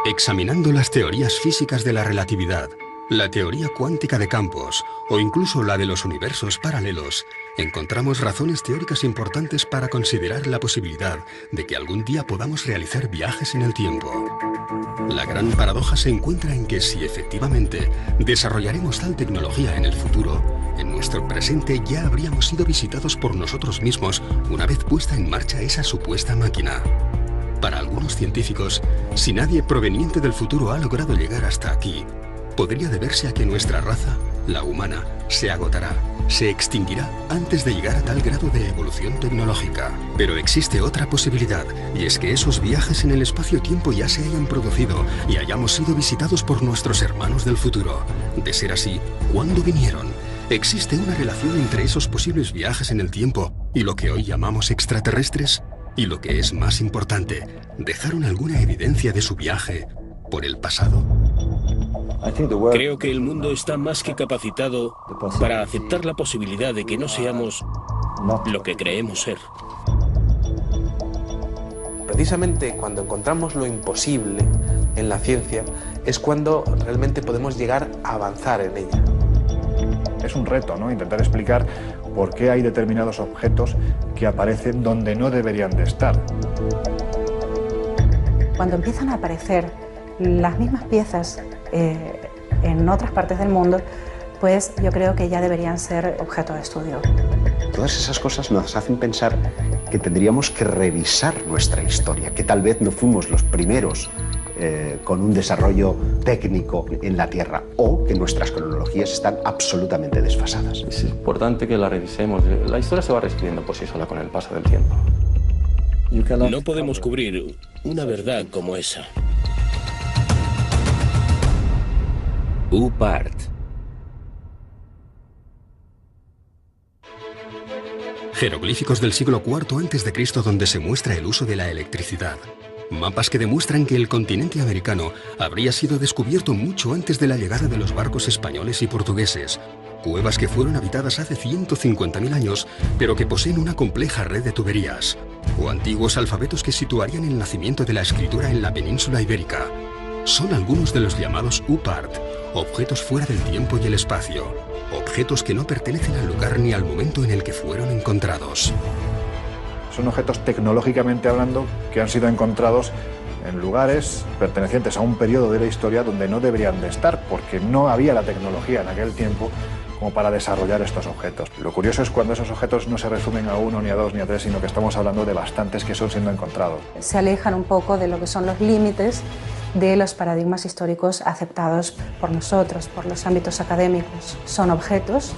Examinando las teorías físicas de la relatividad, la teoría cuántica de campos o incluso la de los universos paralelos, encontramos razones teóricas importantes para considerar la posibilidad de que algún día podamos realizar viajes en el tiempo. La gran paradoja se encuentra en que si efectivamente desarrollaremos tal tecnología en el futuro, en nuestro presente ya habríamos sido visitados por nosotros mismos una vez puesta en marcha esa supuesta máquina. Para algunos científicos, si nadie proveniente del futuro ha logrado llegar hasta aquí, podría deberse a que nuestra raza, la humana, se agotará, se extinguirá antes de llegar a tal grado de evolución tecnológica. Pero existe otra posibilidad, y es que esos viajes en el espacio-tiempo ya se hayan producido y hayamos sido visitados por nuestros hermanos del futuro. De ser así, ¿cuándo vinieron? ¿Existe una relación entre esos posibles viajes en el tiempo y lo que hoy llamamos extraterrestres? Y lo que es más importante, ¿dejaron alguna evidencia de su viaje por el pasado? Creo que el mundo está más que capacitado para aceptar la posibilidad de que no seamos lo que creemos ser. Precisamente cuando encontramos lo imposible en la ciencia es cuando realmente podemos llegar a avanzar en ella. Es un reto, ¿no? Intentar explicar por qué hay determinados objetos que aparecen donde no deberían de estar. Cuando empiezan a aparecer las mismas piezas en otras partes del mundo, pues yo creo que ya deberían ser objeto de estudio. Todas esas cosas nos hacen pensar que tendríamos que revisar nuestra historia, que tal vez no fuimos los primeros con un desarrollo técnico en la Tierra, o que nuestras cronologías están absolutamente desfasadas. Es importante que la revisemos. La historia se va reescribiendo por sí sola con el paso del tiempo. No podemos cubrir una verdad como esa. UPART. Jeroglíficos del siglo IV a.C. donde se muestra el uso de la electricidad. Mapas que demuestran que el continente americano habría sido descubierto mucho antes de la llegada de los barcos españoles y portugueses. Cuevas que fueron habitadas hace 150.000 años, pero que poseen una compleja red de tuberías. O antiguos alfabetos que situarían el nacimiento de la escritura en la península ibérica. Son algunos de los llamados UPART, objetos fuera del tiempo y el espacio. Objetos que no pertenecen al lugar ni al momento en el que fueron encontrados. Son objetos tecnológicamente hablando que han sido encontrados en lugares pertenecientes a un periodo de la historia donde no deberían de estar, porque no había la tecnología en aquel tiempo como para desarrollar estos objetos. Lo curioso es cuando esos objetos no se resumen a uno, ni a dos, ni a tres, sino que estamos hablando de bastantes que son siendo encontrados. Se alejan un poco de lo que son los límites de los paradigmas históricos aceptados por nosotros, por los ámbitos académicos. Son objetos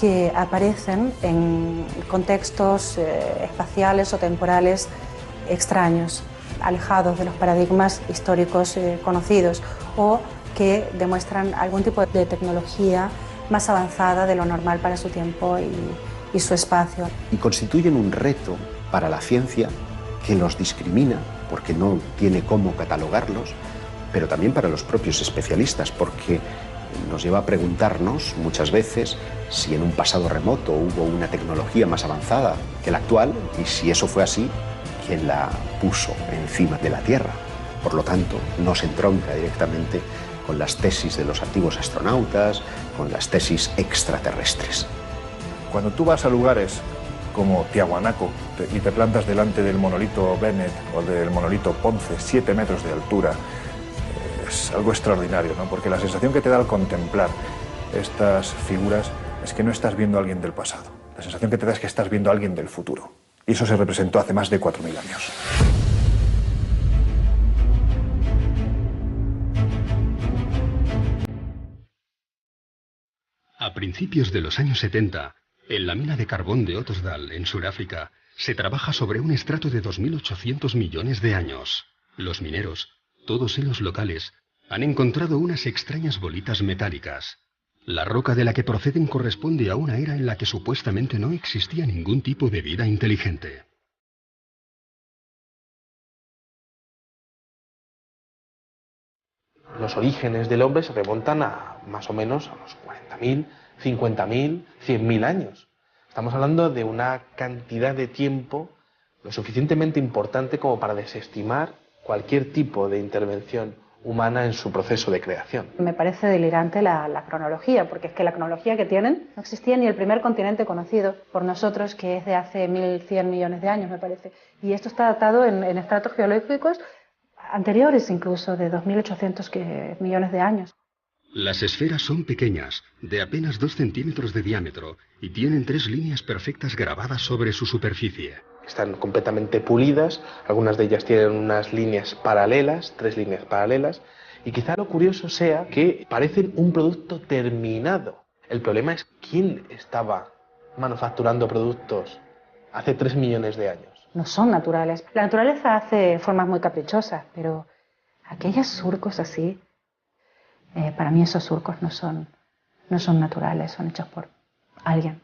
que aparecen en contextos espaciales o temporales extraños, alejados de los paradigmas históricos conocidos, o que demuestran algún tipo de tecnología más avanzada de lo normal para su tiempo y su espacio. Y constituyen un reto para la ciencia que los discrimina, porque no tiene cómo catalogarlos, pero también para los propios especialistas, porque nos lleva a preguntarnos muchas veces si en un pasado remoto hubo una tecnología más avanzada que la actual, y si eso fue así, ¿quién la puso encima de la Tierra? Por lo tanto, no se entronca directamente con las tesis de los antiguos astronautas, con las tesis extraterrestres. Cuando tú vas a lugares como Tiahuanaco y te plantas delante del monolito Bennett o del monolito Ponce, 7 metros de altura, es algo extraordinario, ¿no? Porque la sensación que te da al contemplar estas figuras es que no estás viendo a alguien del pasado. La sensación que te da es que estás viendo a alguien del futuro. Y eso se representó hace más de 4.000 años. A principios de los años 70, en la mina de carbón de Ottosdal, en Sudáfrica, se trabaja sobre un estrato de 2.800 millones de años. Los mineros, todos ellos locales, han encontrado unas extrañas bolitas metálicas. La roca de la que proceden corresponde a una era en la que supuestamente no existía ningún tipo de vida inteligente. Los orígenes del hombre se remontan a más o menos a los 40.000, 50.000, 100.000 años. Estamos hablando de una cantidad de tiempo lo suficientemente importante como para desestimar cualquier tipo de intervención humana en su proceso de creación. Me parece delirante la cronología, porque es que la cronología que tienen no existía ni el primer continente conocido por nosotros, que es de hace 1.100 millones de años, me parece. Y esto está datado en estratos geológicos anteriores incluso, de 2.800 millones de años. Las esferas son pequeñas, de apenas 2 centímetros de diámetro, y tienen 3 líneas perfectas grabadas sobre su superficie. Están completamente pulidas, algunas de ellas tienen unas líneas paralelas, 3 líneas paralelas, y quizá lo curioso sea que parecen un producto terminado. El problema es quién estaba manufacturando productos hace 3 millones de años. No son naturales. La naturaleza hace formas muy caprichosas, pero aquellos surcos así, para mí esos surcos no son naturales, son hechos por alguien.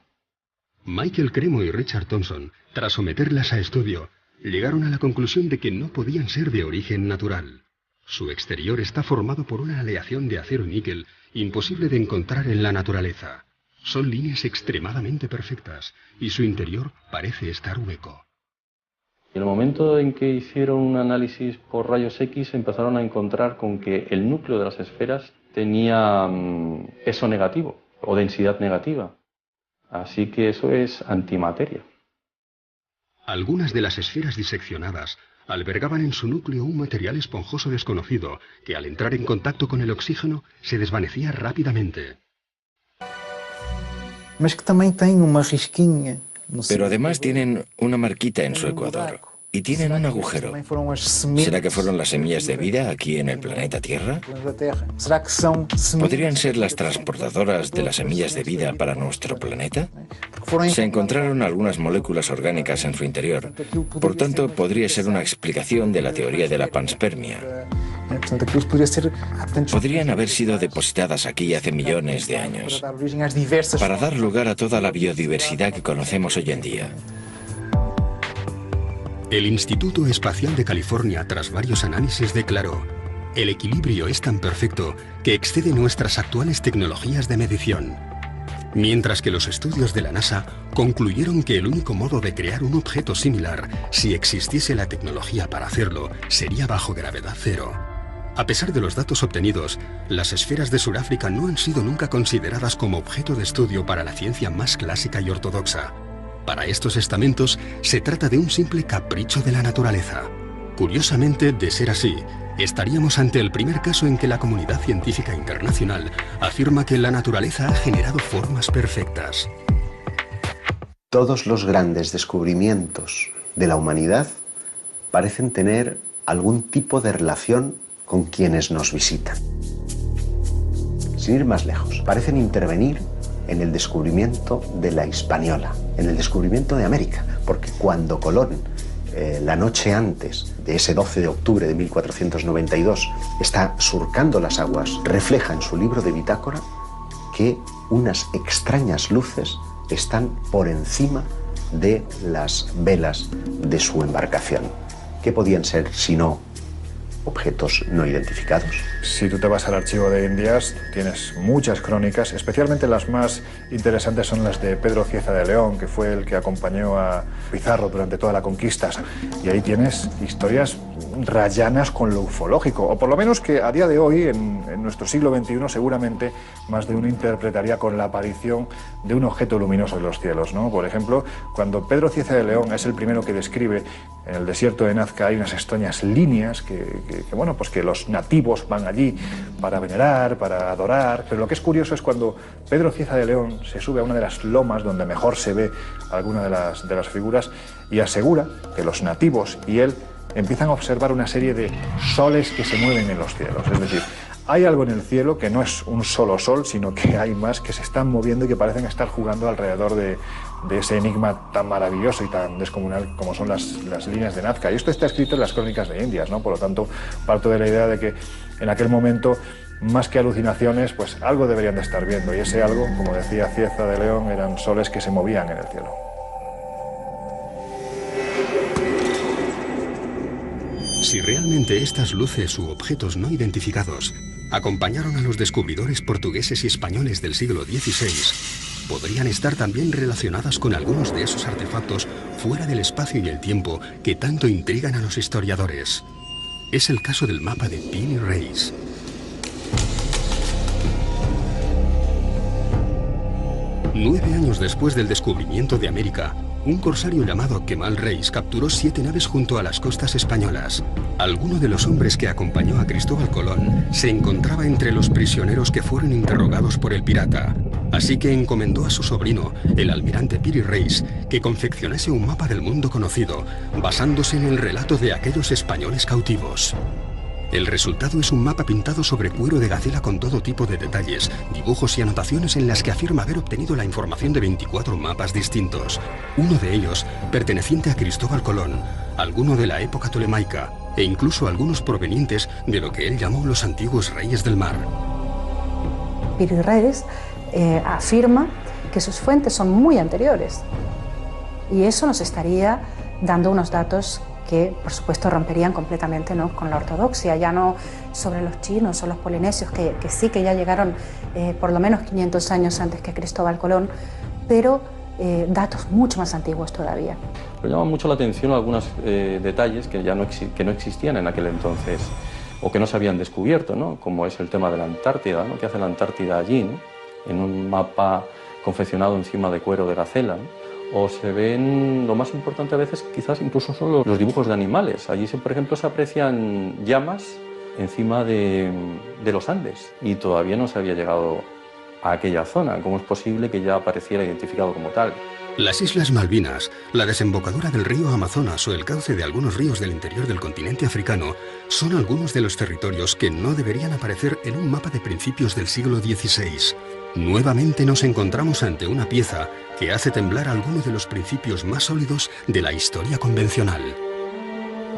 Michael Cremo y Richard Thompson, tras someterlas a estudio, llegaron a la conclusión de que no podían ser de origen natural. Su exterior está formado por una aleación de acero y níquel imposible de encontrar en la naturaleza. Son líneas extremadamente perfectas y su interior parece estar hueco. En el momento en que hicieron un análisis por rayos X, empezaron a encontrar con que el núcleo de las esferas tenía peso negativo o densidad negativa. Así que eso es antimateria. Algunas de las esferas diseccionadas albergaban en su núcleo un material esponjoso desconocido que al entrar en contacto con el oxígeno se desvanecía rápidamente. Pero además tienen una marquita en su ecuador y tienen un agujero. ¿Será que fueron las semillas de vida aquí en el planeta Tierra? ¿Podrían ser las transportadoras de las semillas de vida para nuestro planeta? Se encontraron algunas moléculas orgánicas en su interior. Por tanto, podría ser una explicación de la teoría de la panspermia. Podrían haber sido depositadas aquí hace millones de años para dar lugar a toda la biodiversidad que conocemos hoy en día. El Instituto Espacial de California, tras varios análisis, declaró: el equilibrio es tan perfecto que excede nuestras actuales tecnologías de medición. Mientras que los estudios de la NASA concluyeron que el único modo de crear un objeto similar, si existiese la tecnología para hacerlo, sería bajo gravedad cero. A pesar de los datos obtenidos, las esferas de Sudáfrica no han sido nunca consideradas como objeto de estudio para la ciencia más clásica y ortodoxa. Para estos estamentos, se trata de un simple capricho de la naturaleza. Curiosamente, de ser así, estaríamos ante el primer caso en que la comunidad científica internacional afirma que la naturaleza ha generado formas perfectas. Todos los grandes descubrimientos de la humanidad parecen tener algún tipo de relación con quienes nos visitan. Sin ir más lejos, parecen intervenir en el descubrimiento de la Hispaniola, en el descubrimiento de América, porque cuando Colón, la noche antes de ese 12 de octubre de 1492, está surcando las aguas, refleja en su libro de bitácora que unas extrañas luces están por encima de las velas de su embarcación. ¿Qué podían ser sino objetos no identificados? Si tú te vas al archivo de Indias, tienes muchas crónicas, especialmente las más interesantes son las de Pedro Cieza de León, que fue el que acompañó a Pizarro durante toda la conquista. Y ahí tienes historias rayanas con lo ufológico, o por lo menos que a día de hoy, en nuestro siglo XXI, seguramente más de uno interpretaría con la aparición de un objeto luminoso en los cielos, ¿no? Por ejemplo, cuando Pedro Cieza de León es el primero que describe en el desierto de Nazca hay unas extrañas líneas que los nativos van allí para venerar, para adorar, pero lo que es curioso es cuando Pedro Cieza de León se sube a una de las lomas donde mejor se ve alguna de las figuras y asegura que los nativos y él empiezan a observar una serie de soles que se mueven en los cielos. Es decir, hay algo en el cielo que no es un solo sol, sino que hay más que se están moviendo y que parecen estar jugando alrededor de ese enigma tan maravilloso y tan descomunal como son las líneas de Nazca. Y esto está escrito en las crónicas de Indias, ¿no? Por lo tanto, parto de la idea de que en aquel momento, más que alucinaciones, pues algo deberían de estar viendo. Y ese algo, como decía Cieza de León, eran soles que se movían en el cielo. Si realmente estas luces u objetos no identificados acompañaron a los descubridores portugueses y españoles del siglo XVI, podrían estar también relacionadas con algunos de esos artefactos fuera del espacio y el tiempo que tanto intrigan a los historiadores. Es el caso del mapa de Piri Reis. Nueve años después del descubrimiento de América, un corsario llamado Kemal Reis capturó 7 naves junto a las costas españolas. Alguno de los hombres que acompañó a Cristóbal Colón se encontraba entre los prisioneros que fueron interrogados por el pirata. Así que encomendó a su sobrino, el almirante Piri Reis, que confeccionase un mapa del mundo conocido, basándose en el relato de aquellos españoles cautivos. El resultado es un mapa pintado sobre cuero de gacela con todo tipo de detalles, dibujos y anotaciones en las que afirma haber obtenido la información de 24 mapas distintos. Uno de ellos, perteneciente a Cristóbal Colón, alguno de la época tolemaica, e incluso algunos provenientes de lo que él llamó los antiguos reyes del mar. Piri Reis afirma que sus fuentes son muy anteriores, y eso nos estaría dando unos datos que, por supuesto, romperían completamente, ¿no?, con la ortodoxia, ya no sobre los chinos o los polinesios, que sí que ya llegaron por lo menos 500 años antes que Cristóbal Colón, pero datos mucho más antiguos todavía. Pero llama mucho la atención algunos detalles que ya no existían en aquel entonces, o que no se habían descubierto, ¿no?, como es el tema de la Antártida, ¿no?, ¿qué hace la Antártida allí, ¿no?, en un mapa confeccionado encima de cuero de gacela, ¿no? O se ven, lo más importante a veces quizás incluso son los dibujos de animales. Allí, por ejemplo, se aprecian llamas encima de los Andes y todavía no se había llegado a aquella zona. ¿Cómo es posible que ya apareciera identificado como tal? Las Islas Malvinas, la desembocadura del río Amazonas o el cauce de algunos ríos del interior del continente africano son algunos de los territorios que no deberían aparecer en un mapa de principios del siglo XVI. Nuevamente nos encontramos ante una pieza que hace temblar algunos de los principios más sólidos de la historia convencional.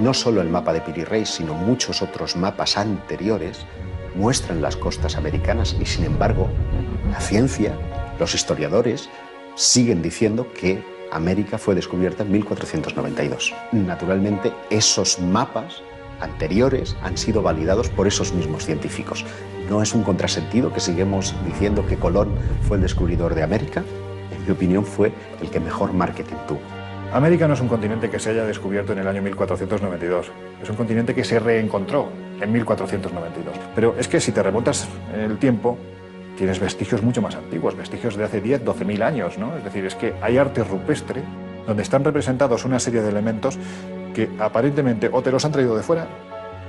No solo el mapa de Piri Reis, sino muchos otros mapas anteriores muestran las costas americanas y, sin embargo, la ciencia, los historiadores, siguen diciendo que América fue descubierta en 1492. Naturalmente, esos mapas anteriores han sido validados por esos mismos científicos. No es un contrasentido que sigamos diciendo que Colón fue el descubridor de América. En mi opinión, fue el que mejor marketing tuvo. América no es un continente que se haya descubierto en el año 1492. Es un continente que se reencontró en 1492. Pero es que si te remontas en el tiempo, tienes vestigios mucho más antiguos, vestigios de hace 10, 12.000 años, ¿no? Es decir, es que hay arte rupestre donde están representados una serie de elementos que aparentemente o te los han traído de fuera,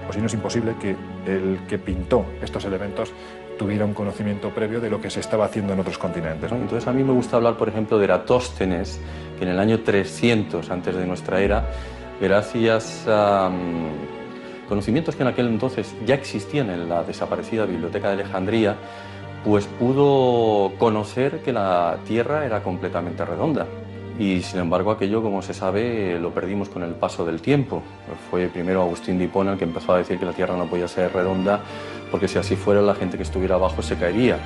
o si no es imposible que el que pintó estos elementos tuviera un conocimiento previo de lo que se estaba haciendo en otros continentes, ¿no? Entonces a mí me gusta hablar, por ejemplo, de Eratóstenes, que en el año 300 antes de nuestra era, gracias a conocimientos que en aquel entonces ya existían en la desaparecida Biblioteca de Alejandría, pues pudo conocer que la Tierra era completamente redonda. Y sin embargo aquello, como se sabe, lo perdimos con el paso del tiempo. Fue primero Agustín de Hipona el que empezó a decir que la Tierra no podía ser redonda, porque si así fuera la gente que estuviera abajo se caería.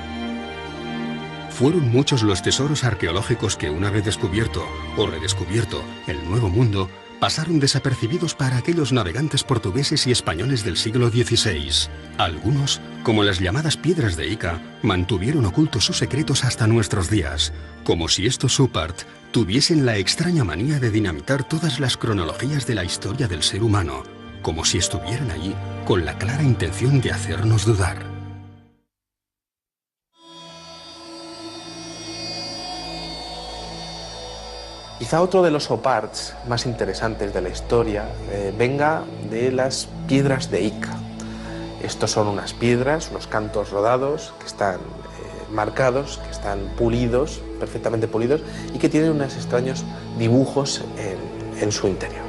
Fueron muchos los tesoros arqueológicos que, una vez descubierto o redescubierto el Nuevo Mundo, pasaron desapercibidos para aquellos navegantes portugueses y españoles del siglo XVI. Algunos, como las llamadas piedras de Ica, mantuvieron ocultos sus secretos hasta nuestros días, como si estos Supart tuviesen la extraña manía de dinamitar todas las cronologías de la historia del ser humano, como si estuvieran allí con la clara intención de hacernos dudar. Quizá otro de los oparts más interesantes de la historia venga de las piedras de Ica. Estos son unas piedras, unos cantos rodados que están marcados, que están pulidos, perfectamente pulidos, y que tienen unos extraños dibujos en su interior.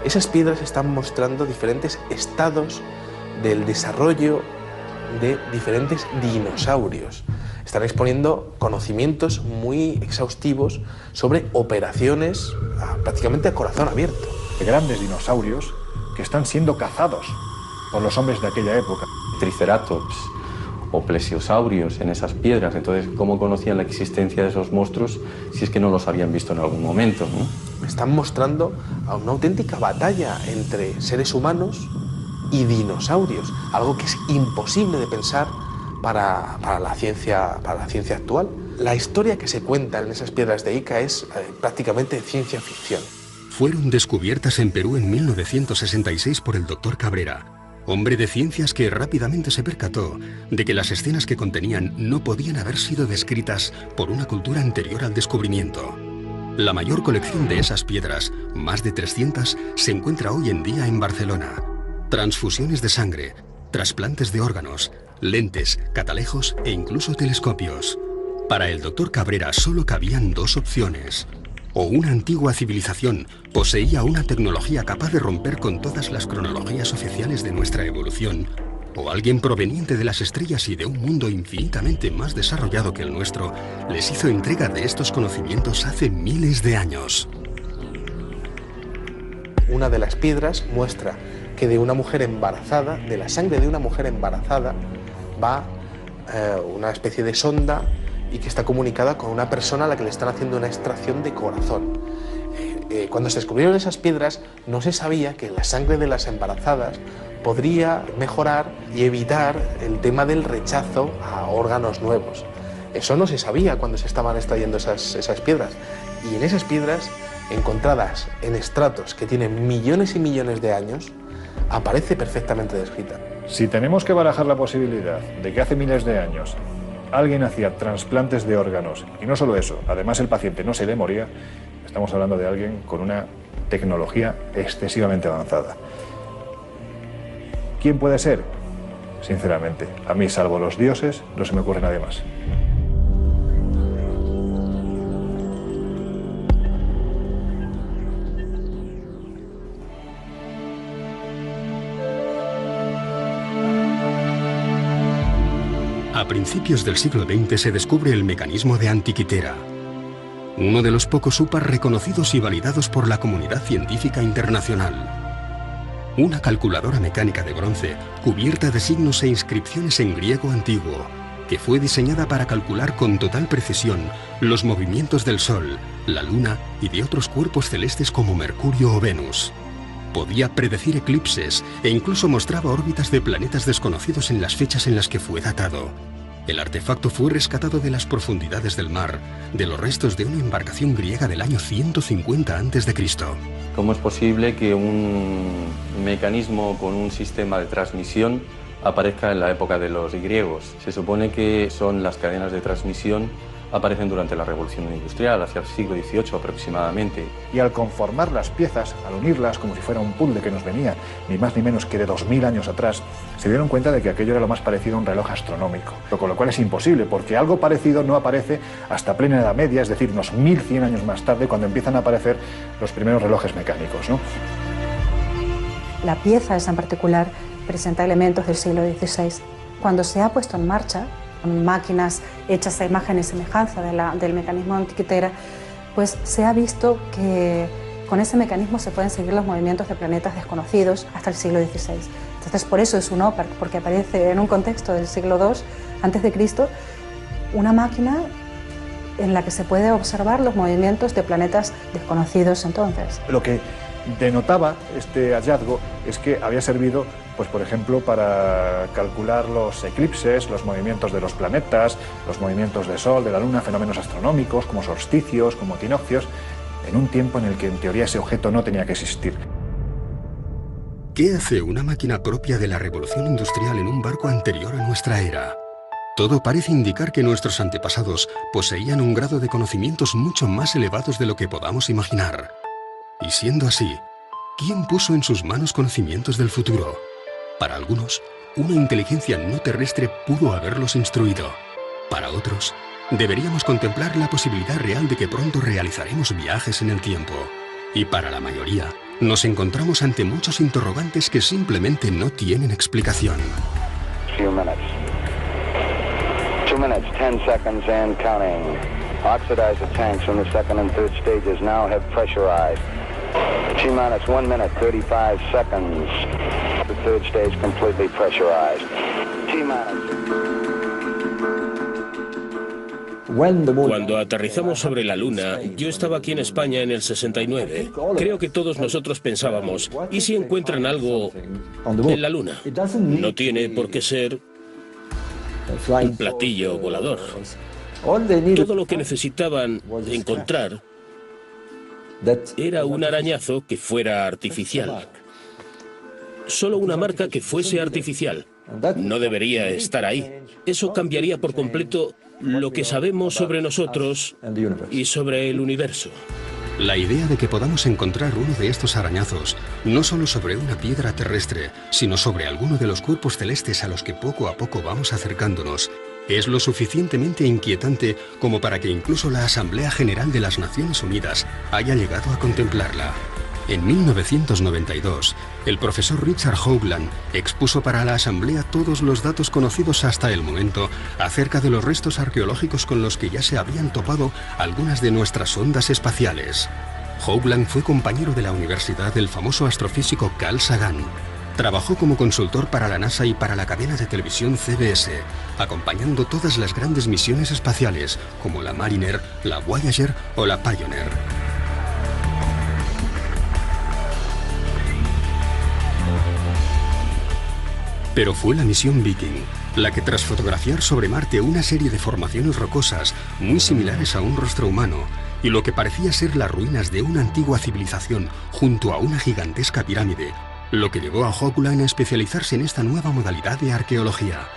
Esas piedras están mostrando diferentes estados del desarrollo de diferentes dinosaurios. Están exponiendo conocimientos muy exhaustivos sobre operaciones prácticamente a corazón abierto. Grandes dinosaurios que están siendo cazados por los hombres de aquella época. Triceratops o plesiosaurios en esas piedras. Entonces, ¿cómo conocían la existencia de esos monstruos si es que no los habían visto en algún momento, ¿no? Están mostrando a una auténtica batalla entre seres humanos y dinosaurios, algo que es imposible de pensar para la ciencia actual. La historia que se cuenta en esas piedras de Ica es prácticamente ciencia ficción. fueron descubiertas en Perú en 1966 por el Dr. Cabrera, hombre de ciencias que rápidamente se percató de que las escenas que contenían no podían haber sido descritas por una cultura anterior al descubrimiento. La mayor colección de esas piedras, más de 300, se encuentra hoy en día en Barcelona. Transfusiones de sangre, trasplantes de órganos, lentes, catalejos e incluso telescopios. Para el Dr. Cabrera solo cabían dos opciones. O una antigua civilización poseía una tecnología capaz de romper con todas las cronologías oficiales de nuestra evolución, o alguien proveniente de las estrellas y de un mundo infinitamente más desarrollado que el nuestro les hizo entrega de estos conocimientos hace miles de años. Una de las piedras muestra que de una mujer embarazada, de la sangre de una mujer embarazada, va una especie de sonda y que está comunicada con una persona a la que le están haciendo una extracción de corazón. Cuando se descubrieron esas piedras, no se sabía que la sangre de las embarazadas podría mejorar y evitar el tema del rechazo a órganos nuevos. Eso no se sabía cuando se estaban extrayendo esas piedras. Y en esas piedras, encontradas en estratos que tienen millones y millones de años, aparece perfectamente descrita. Si tenemos que barajar la posibilidad de que hace miles de años alguien hacía trasplantes de órganos, y no solo eso, además el paciente no se le moría, estamos hablando de alguien con una tecnología excesivamente avanzada. ¿Quién puede ser? Sinceramente, a mí, salvo los dioses, no se me ocurre nadie más. A principios del siglo XX se descubre el mecanismo de Antikythera, uno de los pocos UPAs reconocidos y validados por la comunidad científica internacional. Una calculadora mecánica de bronce cubierta de signos e inscripciones en griego antiguo, que fue diseñada para calcular con total precisión los movimientos del Sol, la Luna y de otros cuerpos celestes como Mercurio o Venus. Podía predecir eclipses e incluso mostraba órbitas de planetas desconocidos en las fechas en las que fue datado. El artefacto fue rescatado de las profundidades del mar, de los restos de una embarcación griega del año 150 a.C. ¿Cómo es posible que un mecanismo con un sistema de transmisión aparezca en la época de los griegos? Se supone que son las cadenas de transmisión aparecen durante la Revolución Industrial, hacia el siglo XVIII aproximadamente. Y al conformar las piezas, al unirlas como si fuera un puzzle que nos venía ni más ni menos que de 2000 años atrás, se dieron cuenta de que aquello era lo más parecido a un reloj astronómico. Con lo cual es imposible, porque algo parecido no aparece hasta plena Edad Media, es decir, unos 1100 años más tarde, cuando empiezan a aparecer los primeros relojes mecánicos, ¿no? La pieza esa en particular presenta elementos del siglo XVI. Cuando se ha puesto en marcha, con máquinas hechas a imagen y semejanza del mecanismo de Antikythera, pues se ha visto que con ese mecanismo se pueden seguir los movimientos de planetas desconocidos hasta el siglo XVI. Entonces, por eso es un OPAR, porque aparece en un contexto del siglo II a.C. una máquina en la que se puede observar los movimientos de planetas desconocidos entonces. Lo que denotaba este hallazgo es que había servido, pues por ejemplo, para calcular los eclipses, los movimientos de los planetas, los movimientos del Sol, de la Luna, fenómenos astronómicos como solsticios, como equinoccios, en un tiempo en el que en teoría ese objeto no tenía que existir. ¿Qué hace una máquina propia de la revolución industrial en un barco anterior a nuestra era? Todo parece indicar que nuestros antepasados poseían un grado de conocimientos mucho más elevados de lo que podamos imaginar. Y siendo así, ¿quién puso en sus manos conocimientos del futuro? Para algunos, una inteligencia no terrestre pudo haberlos instruido. Para otros, deberíamos contemplar la posibilidad real de que pronto realizaremos viajes en el tiempo. Y para la mayoría, nos encontramos ante muchos interrogantes que simplemente no tienen explicación. 2 minutes. 2 minutes, 10 seconds and counting. Oxidizer tanks from the second and third stages now have pressurized. T-minus 1 minute, 35 seconds. The third stage completely pressurized. Cuando aterrizamos sobre la Luna, yo estaba aquí en España en el 69. Creo que todos nosotros pensábamos, ¿y si encuentran algo en la Luna? No tiene por qué ser un platillo volador. Todo lo que necesitaban encontrar Era un arañazo que fuera artificial. Solo una marca que fuese artificial. No debería estar ahí. Eso cambiaría por completo lo que sabemos sobre nosotros y sobre el universo. La idea de que podamos encontrar uno de estos arañazos, no solo sobre una piedra terrestre, sino sobre alguno de los cuerpos celestes a los que poco a poco vamos acercándonos, es lo suficientemente inquietante como para que incluso la Asamblea General de las Naciones Unidas haya llegado a contemplarla. En 1992, el profesor Richard Hoagland expuso para la Asamblea todos los datos conocidos hasta el momento acerca de los restos arqueológicos con los que ya se habían topado algunas de nuestras sondas espaciales. Hoagland fue compañero de la universidad del famoso astrofísico Carl Sagan. Trabajó como consultor para la NASA y para la cadena de televisión CBS, acompañando todas las grandes misiones espaciales, como la Mariner, la Voyager o la Pioneer. Pero fue la misión Viking la que, tras fotografiar sobre Marte una serie de formaciones rocosas muy similares a un rostro humano y lo que parecía ser las ruinas de una antigua civilización junto a una gigantesca pirámide, lo que llevó a Hoagland a especializarse en esta nueva modalidad de arqueología.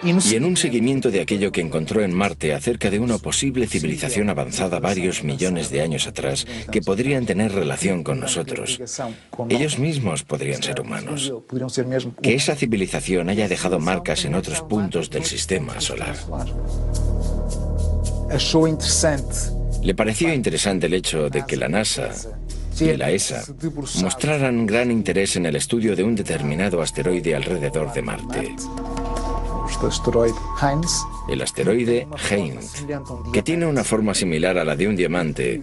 Y en un seguimiento de aquello que encontró en Marte acerca de una posible civilización avanzada varios millones de años atrás que podrían tener relación con nosotros. Ellos mismos podrían ser humanos. Que esa civilización haya dejado marcas en otros puntos del sistema solar. Le pareció interesante el hecho de que la NASA y la ESA mostraran gran interés en el estudio de un determinado asteroide alrededor de Marte. El asteroide Heinz, que tiene una forma similar a la de un diamante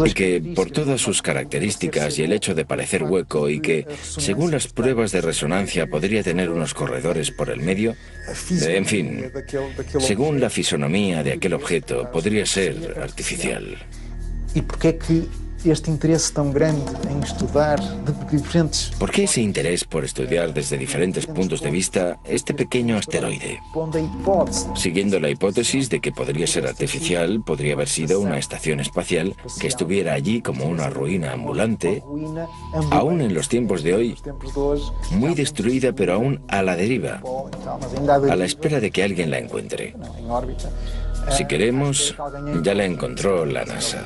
y que, por todas sus características y el hecho de parecer hueco y que, según las pruebas de resonancia, podría tener unos corredores por el medio, en fin, según la fisonomía de aquel objeto, podría ser artificial. ¿Por qué ese interés por estudiar desde diferentes puntos de vista este pequeño asteroide? Siguiendo la hipótesis de que podría ser artificial, podría haber sido una estación espacial que estuviera allí como una ruina ambulante, aún en los tiempos de hoy, muy destruida pero aún a la deriva, a la espera de que alguien la encuentre. Si queremos, ya la encontró la NASA.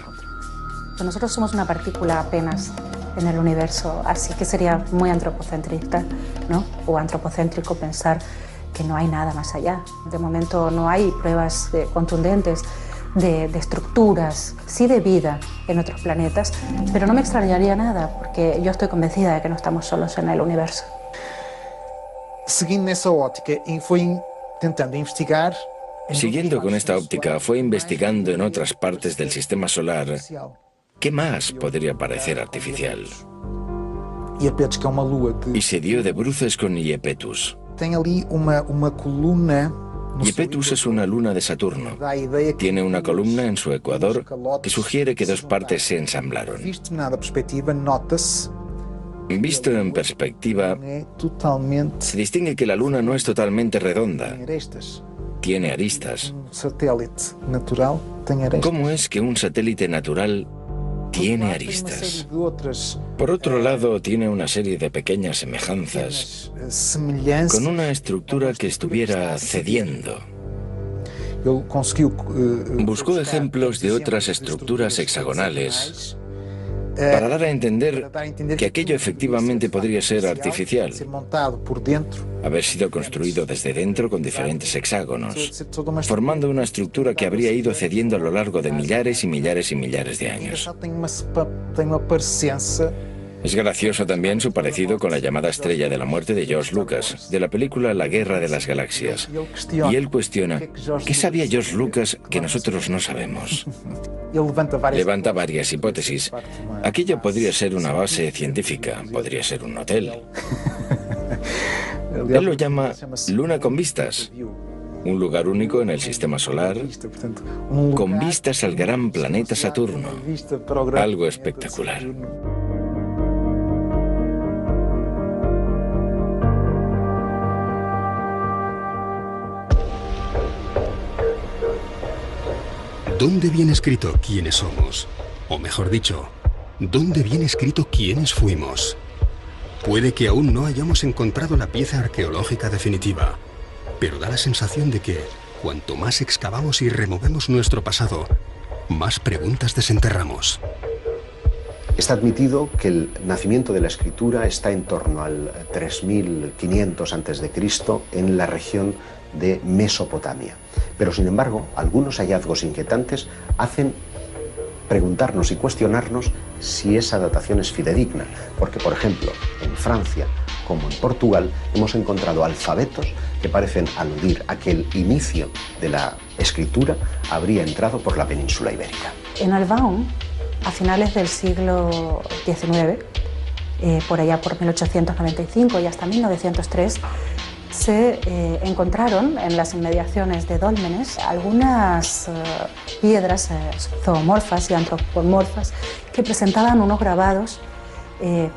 Nosotros somos una partícula apenas en el universo, así que sería muy antropocentrista, ¿no? O antropocéntrico pensar que no hay nada más allá. De momento no hay pruebas contundentes de estructuras, sí de vida en otros planetas, pero no me extrañaría nada porque yo estoy convencida de que no estamos solos en el universo. Siguiendo con esta óptica, fue investigando en otras partes del sistema solar. ¿Qué más podría parecer artificial? Y se dio de bruces con Iapetus. Iapetus es una luna de Saturno. Tiene una columna en su ecuador que sugiere que dos partes se ensamblaron. Visto en perspectiva, se distingue que la luna no es totalmente redonda. Tiene aristas. ¿Cómo es que un satélite natural tiene aristas? Por otro lado, tiene una serie de pequeñas semejanzas con una estructura que estuviera cediendo. Buscó ejemplos de otras estructuras hexagonales para dar a entender que aquello efectivamente podría ser artificial, haber sido construido desde dentro con diferentes hexágonos, formando una estructura que habría ido cediendo a lo largo de millares y millares y millares de años. Es gracioso también su parecido con la llamada Estrella de la Muerte de George Lucas, de la película La Guerra de las Galaxias. Y él cuestiona, ¿qué sabía George Lucas que nosotros no sabemos? Levanta varias hipótesis. Aquello podría ser una base científica, podría ser un hotel. Él lo llama Luna con vistas. Un lugar único en el sistema solar, con vistas al gran planeta Saturno. Algo espectacular. ¿Dónde viene escrito quiénes somos? O mejor dicho, ¿dónde viene escrito quiénes fuimos? Puede que aún no hayamos encontrado la pieza arqueológica definitiva, pero da la sensación de que, cuanto más excavamos y removemos nuestro pasado, más preguntas desenterramos. Está admitido que el nacimiento de la escritura está en torno al 3500 a.C. en la región de Mesopotamia. Pero sin embargo, algunos hallazgos inquietantes hacen preguntarnos y cuestionarnos si esa datación es fidedigna, porque por ejemplo, en Francia como en Portugal hemos encontrado alfabetos que parecen aludir a que el inicio de la escritura habría entrado por la península ibérica. En Albaon, a finales del siglo XIX, por allá por 1895 y hasta 1903, se encontraron en las inmediaciones de Dólmenes algunas piedras zoomorfas y antropomorfas que presentaban unos grabados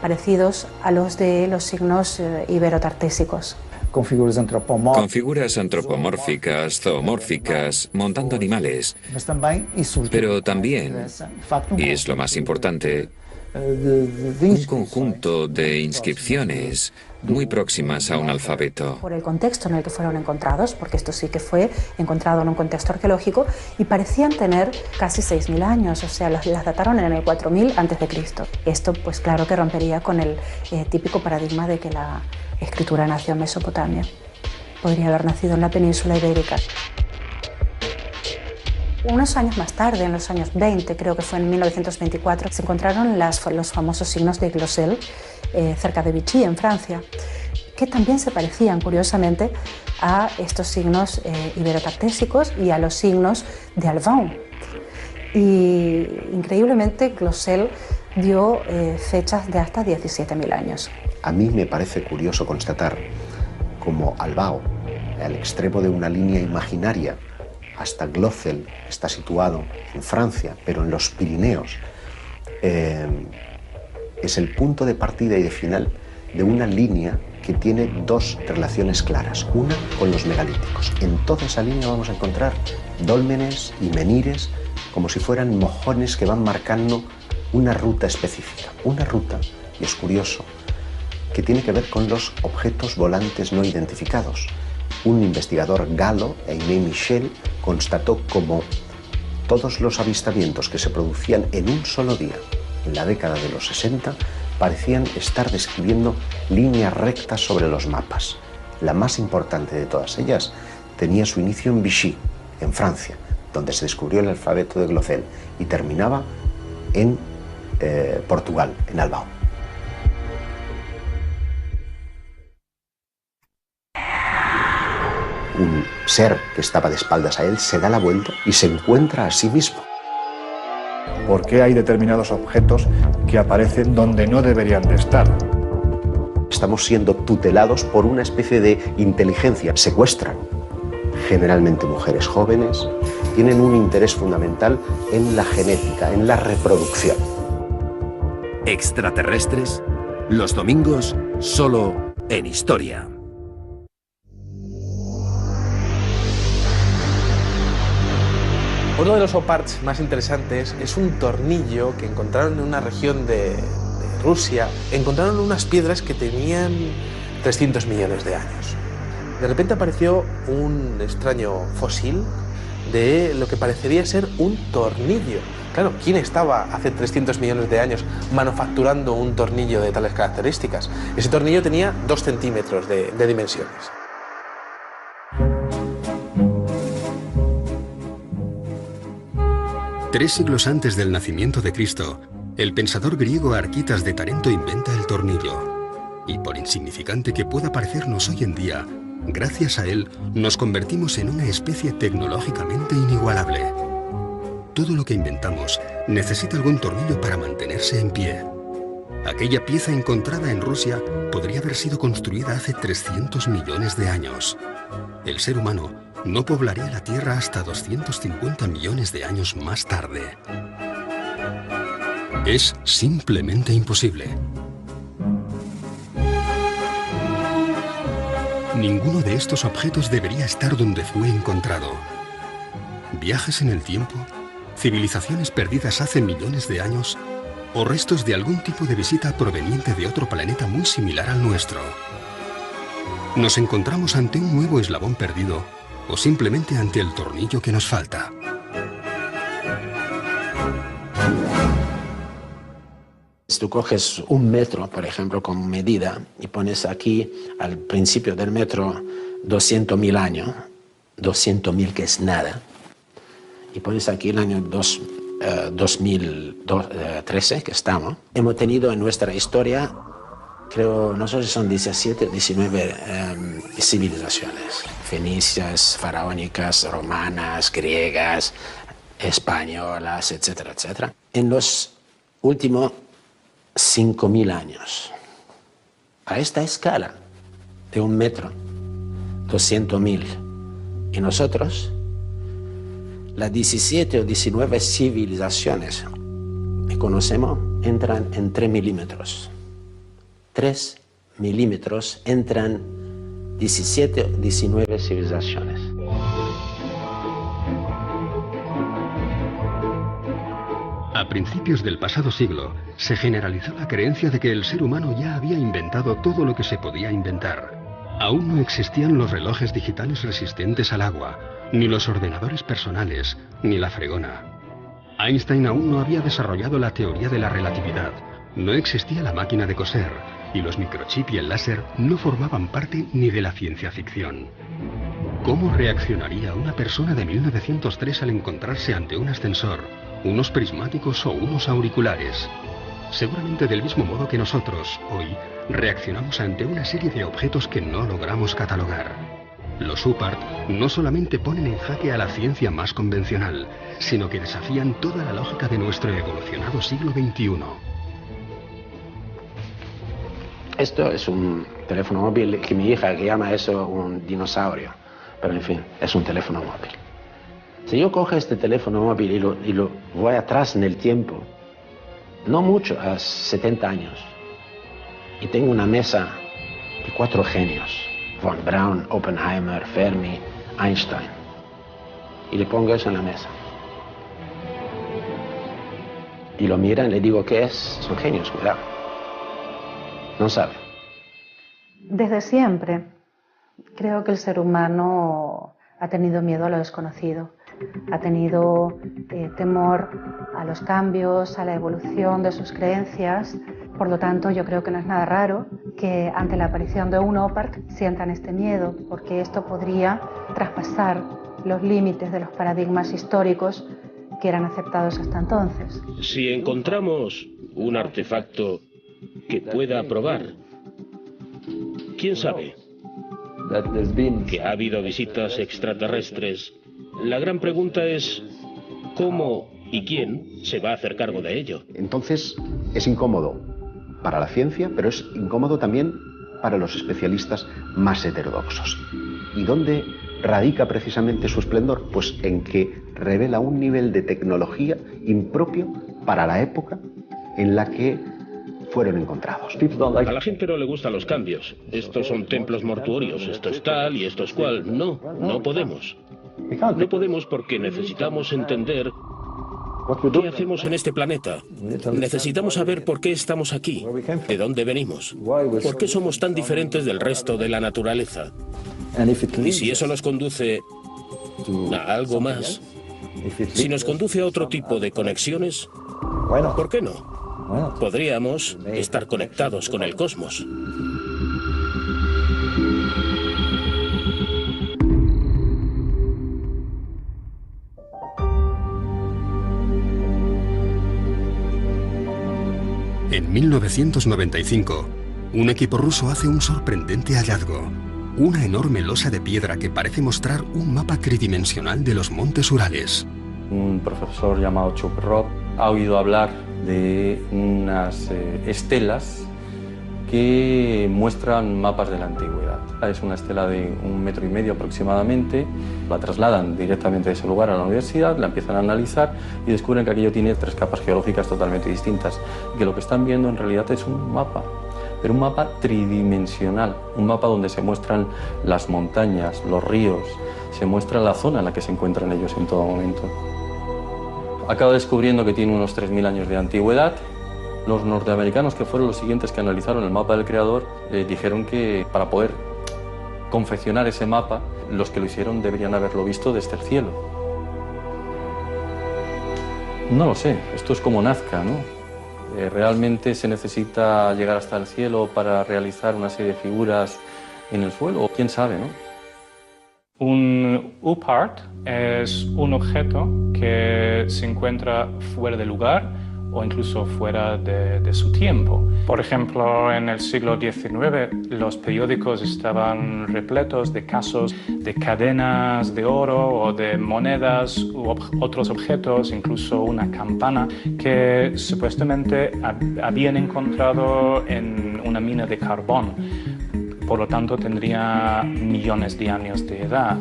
parecidos a los de los signos iberotartésicos. Con figuras antropomórficas, zoomórficas, montando animales, pero también, y es lo más importante, un conjunto de inscripciones muy próximas a un alfabeto. Por el contexto en el que fueron encontrados, porque esto sí que fue encontrado en un contexto arqueológico, y parecían tener casi 6.000 años, o sea, las dataron en el 4000 a.C. Esto, pues claro que rompería con el típico paradigma de que la escritura nació en Mesopotamia. Podría haber nacido en la península ibérica. Unos años más tarde, en los años 20, creo que fue en 1924, se encontraron los famosos signos de Glosel cerca de Vichy, en Francia, que también se parecían, curiosamente, a estos signos iberotartésicos y a los signos de Albaon. Y increíblemente, Glosel dio fechas de hasta 17.000 años. A mí me parece curioso constatar cómo Albaon, al extremo de una línea imaginaria, hasta Glosel, está situado en Francia, pero en los Pirineos, es el punto de partida y de final de una línea que tiene dos relaciones claras. Una con los megalíticos. En toda esa línea vamos a encontrar dólmenes y menires como si fueran mojones que van marcando una ruta específica. Una ruta, y es curioso, que tiene que ver con los objetos volantes no identificados. Un investigador galo, Aimé Michel, constató cómo todos los avistamientos que se producían en un solo día, en la década de los 60, parecían estar describiendo líneas rectas sobre los mapas. La más importante de todas ellas tenía su inicio en Vichy, en Francia, donde se descubrió el alfabeto de Glosel, y terminaba en Portugal, en Albaon. Un ser que estaba de espaldas a él se da la vuelta y se encuentra a sí mismo. ¿Por qué hay determinados objetos que aparecen donde no deberían de estar? Estamos siendo tutelados por una especie de inteligencia. Secuestran generalmente mujeres jóvenes, tienen un interés fundamental en la genética, en la reproducción. Extraterrestres, los domingos, solo en Historia. Uno de los oparts más interesantes es un tornillo que encontraron en una región de Rusia. Encontraron unas piedras que tenían 300 millones de años. De repente apareció un extraño fósil de lo que parecería ser un tornillo. Claro, ¿quién estaba hace 300 millones de años manufacturando un tornillo de tales características? Ese tornillo tenía 2 centímetros de dimensiones. Tres siglos antes del nacimiento de Cristo, el pensador griego Arquitas de Tarento inventa el tornillo. Y por insignificante que pueda parecernos hoy en día, gracias a él nos convertimos en una especie tecnológicamente inigualable. Todo lo que inventamos necesita algún tornillo para mantenerse en pie. Aquella pieza encontrada en Rusia podría haber sido construida hace 300 millones de años. El ser humano no poblaría la Tierra hasta 250 millones de años más tarde. Es simplemente imposible. Ninguno de estos objetos debería estar donde fue encontrado. Viajes en el tiempo, civilizaciones perdidas hace millones de años o restos de algún tipo de visita proveniente de otro planeta muy similar al nuestro. ¿Nos encontramos ante un nuevo eslabón perdido o simplemente ante el tornillo que nos falta? Si tú coges un metro, por ejemplo, como medida y pones aquí al principio del metro 200.000 años, 200.000 que es nada, y pones aquí el año 2013 que estamos, hemos tenido en nuestra historia, creo, no sé si son 17 o 19 civilizaciones, fenicias, faraónicas, romanas, griegas, españolas, etcétera, etcétera. En los últimos 5.000 años, a esta escala de un metro, 200.000, y nosotros, las 17 o 19 civilizaciones que conocemos entran en 3 milímetros. 3 milímetros entran 17 o 19 civilizaciones. A principios del pasado siglo, se generalizó la creencia de que el ser humano ya había inventado todo lo que se podía inventar. Aún no existían los relojes digitales resistentes al agua, ni los ordenadores personales, ni la fregona. Einstein aún no había desarrollado la teoría de la relatividad, no existía la máquina de coser, y los microchips y el láser no formaban parte ni de la ciencia ficción. ¿Cómo reaccionaría una persona de 1903 al encontrarse ante un ascensor, unos prismáticos o unos auriculares? Seguramente del mismo modo que nosotros, hoy, reaccionamos ante una serie de objetos que no logramos catalogar. Los UPART no solamente ponen en jaque a la ciencia más convencional, sino que desafían toda la lógica de nuestro evolucionado siglo XXI. Esto es un teléfono móvil que mi hija que llama eso un dinosaurio, pero en fin, es un teléfono móvil. Si yo cojo este teléfono móvil y lo voy atrás en el tiempo, no mucho, a 70 años, y tengo una mesa de 4 genios, Von Braun, Oppenheimer, Fermi, Einstein, y le pongo eso en la mesa. Y lo miran, le digo, ¿qué es? Son genios, cuidado. No sabe. Desde siempre creo que el ser humano ha tenido miedo a lo desconocido, ha tenido temor a los cambios, a la evolución de sus creencias. Por lo tanto, yo creo que no es nada raro que ante la aparición de un OPART sientan este miedo, porque esto podría traspasar los límites de los paradigmas históricos que eran aceptados hasta entonces. Si encontramos un artefacto que pueda probar, ¿quién sabe? Que ha habido visitas extraterrestres. La gran pregunta es ¿cómo y quién se va a hacer cargo de ello? Entonces es incómodo para la ciencia, pero es incómodo también para los especialistas más heterodoxos. ¿Y dónde radica precisamente su esplendor? Pues en que revela un nivel de tecnología impropio para la época en la que fueron encontrados. A la gente no le gustan los cambios. Estos son templos mortuorios, esto es tal y esto es cual. No, no podemos. No podemos porque necesitamos entender qué hacemos en este planeta. Necesitamos saber por qué estamos aquí, de dónde venimos, por qué somos tan diferentes del resto de la naturaleza. Y si eso nos conduce a algo más, si nos conduce a otro tipo de conexiones, ¿por qué no? Podríamos estar conectados con el cosmos. En 1995, un equipo ruso hace un sorprendente hallazgo. Una enorme losa de piedra que parece mostrar un mapa tridimensional de los montes Urales. Un profesor llamado Chuprov ha oído hablar de unas estelas que muestran mapas de la antigüedad. Es una estela de 1,5 metros aproximadamente. La trasladan directamente de ese lugar a la universidad, la empiezan a analizar y descubren que aquello tiene 3 capas geológicas totalmente distintas. Y que lo que están viendo en realidad es un mapa, pero un mapa tridimensional, un mapa donde se muestran las montañas, los ríos, se muestra la zona en la que se encuentran ellos en todo momento. acaba descubriendo que tiene unos 3.000 años de antigüedad. Los norteamericanos, que fueron los siguientes que analizaron el mapa del creador, dijeron que para poder confeccionar ese mapa, los que lo hicieron deberían haberlo visto desde el cielo. No lo sé, esto es como Nazca, ¿no? ¿Realmente se necesita llegar hasta el cielo para realizar una serie de figuras en el suelo? ¿Quién sabe, no? Un UPART es un objeto que se encuentra fuera de lugar o incluso fuera de su tiempo. Por ejemplo, en el siglo XIX los periódicos estaban repletos de casos de cadenas de oro o de monedas u otros objetos, incluso una campana que supuestamente habían encontrado en una mina de carbón. Por lo tanto, tendría millones de años de edad.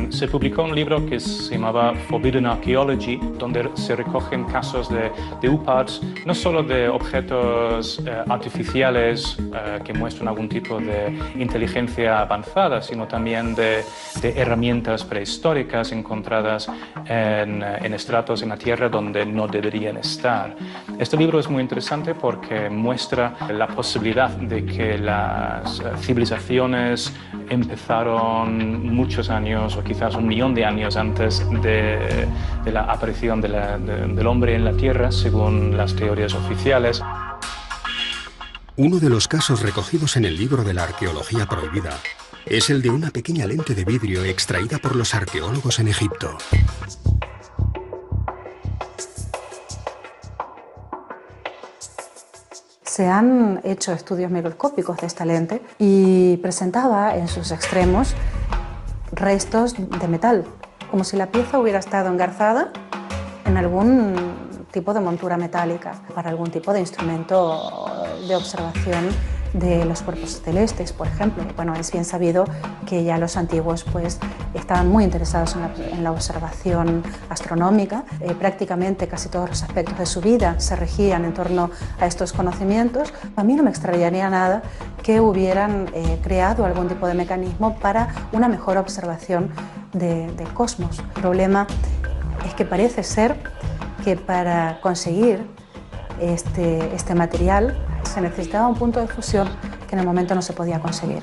Se publicó un libro que se llamaba Forbidden Archaeology, donde se recogen casos de UPARTs, no solo de objetos artificiales que muestran algún tipo de inteligencia avanzada, sino también de herramientas prehistóricas encontradas en estratos en la Tierra donde no deberían estar. Este libro es muy interesante porque muestra la posibilidad de que las civilizaciones empezaron muchos años o quizás 1 millón de años antes de la aparición del hombre en la Tierra, según las teorías oficiales. Uno de los casos recogidos en el libro de la arqueología prohibida es el de una pequeña lente de vidrio extraída por los arqueólogos en Egipto. Se han hecho estudios microscópicos de esta lente y presentaba en sus extremos restos de metal, como si la pieza hubiera estado engarzada en algún tipo de montura metálica para algún tipo de instrumento de observación de los cuerpos celestes, por ejemplo. Bueno, es bien sabido que ya los antiguos pues, estaban muy interesados en la observación astronómica. Prácticamente casi todos los aspectos de su vida se regían en torno a estos conocimientos. A mí no me extrañaría nada que hubieran creado algún tipo de mecanismo para una mejor observación del cosmos. El problema es que parece ser que para conseguir este material se necesitaba un punto de fusión que en el momento no se podía conseguir.